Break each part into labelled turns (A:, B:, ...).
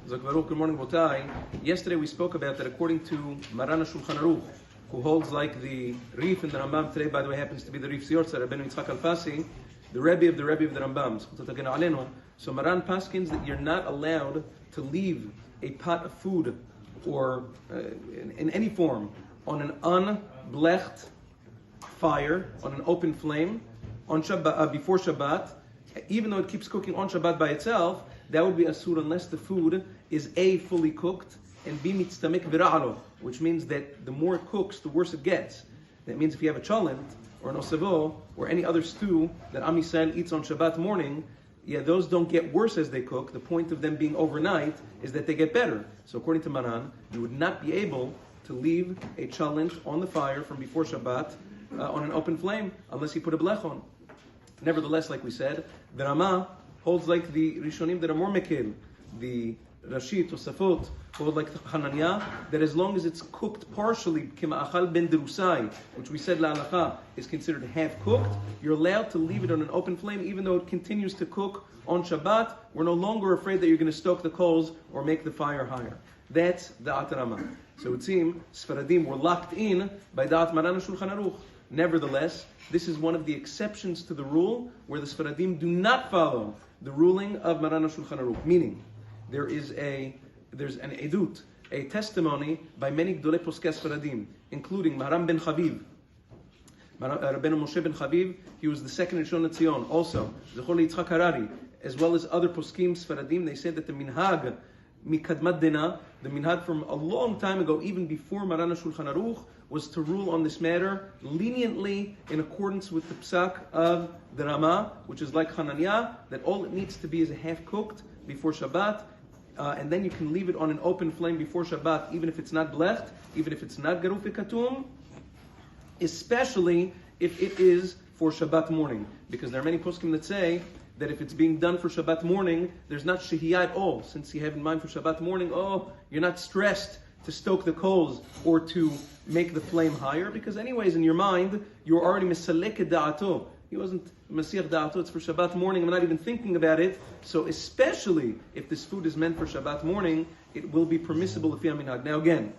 A: Good morning, Botai. Yesterday we spoke about that according to Maran Shulchan Aruch, who holds like the Rif and the Rambam. Today, by the way, happens to be the Rif Siyortza, Rabbeinu Yitzchak Al-Fasi, the Rebbe of the Rambam. So Maran paskins that you're not allowed to leave a pot of food or in any form on an unblecht fire, on an open flame, on Shabbat, before Shabbat, even though it keeps cooking on Shabbat by itself. That would be asur unless the food is A, fully cooked, and B, mitztamik vira'alo, which means that the more it cooks, the worse it gets. That means if you have a chalent, or an osavo, or any other stew that Am Yisrael eats on Shabbat morning, those don't get worse as they cook. The point of them being overnight is that they get better. So according to Maran, you would not be able to leave a chalent on the fire from before Shabbat on an open flame, unless you put a blech on. Nevertheless, like we said, the Rama holds like the Rishonim that are more mekil, the Rashid, Tosafot, hold like Hananya, that as long as it's cooked partially, Kima'achal ben derusai, which we said la halacha is considered half cooked, you're allowed to leave it on an open flame even though it continues to cook on Shabbat. We're no longer afraid that you're going to stoke the coals or make the fire higher. That's the Atarama. So it would seem Sfaradim were locked in by Da'at Maran Shulchan Aruch. Nevertheless, this is one of the exceptions to the rule where the Sfaradim do not follow the ruling of Maran Shulchan Aruch. Meaning, there's an edut, a testimony by many Gdolei Poskei Sfaradim, including Maharam ben Chaviv, Rabbeinu Moshe ben Chaviv. He was the second Rishon LeZion. Also, Zechor Yitzchak Harari, as well as other poskim Sfaradim. They said that the minhag mikadmat dena, the minhag from a long time ago, even before Maran Shulchan Aruch, was to rule on this matter leniently in accordance with the psak of the Rama, which is like Hananya, that all it needs to be is a half cooked before Shabbat, and then you can leave it on an open flame before Shabbat, even if it's not blecht, even if it's not garuf katum, especially if it is for Shabbat morning, because there are many poskim that say that if it's being done for Shabbat morning, there's not Shehiya at all, since you have in mind for Shabbat morning, you're not stressed to stoke the coals or to make the flame higher, because anyways in your mind you're already misalek da'ato. He wasn't Masiach da'ato, it's for Shabbat morning, I'm not even thinking about it. So especially if this food is meant for Shabbat morning, it will be permissible if you minhag. Now again,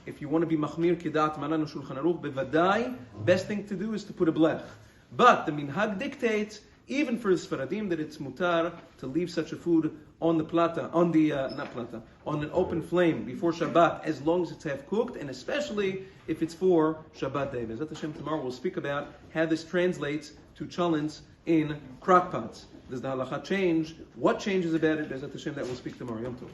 A: if you want to be machmir kedat Maran Shulchan Aruch, bevadai, best thing to do is to put a blech. But the minhag dictates, even for the Sfaradim, that it's mutar to leave such a food on the plata, on an open flame before Shabbat, as long as it's half cooked, and especially if it's for Shabbat day. Bezat Hashem, tomorrow we'll speak about how this translates to chalents in crock pots. Does the halacha change? What changes about it? Bezat Hashem, that we'll speak tomorrow. Yom Tov.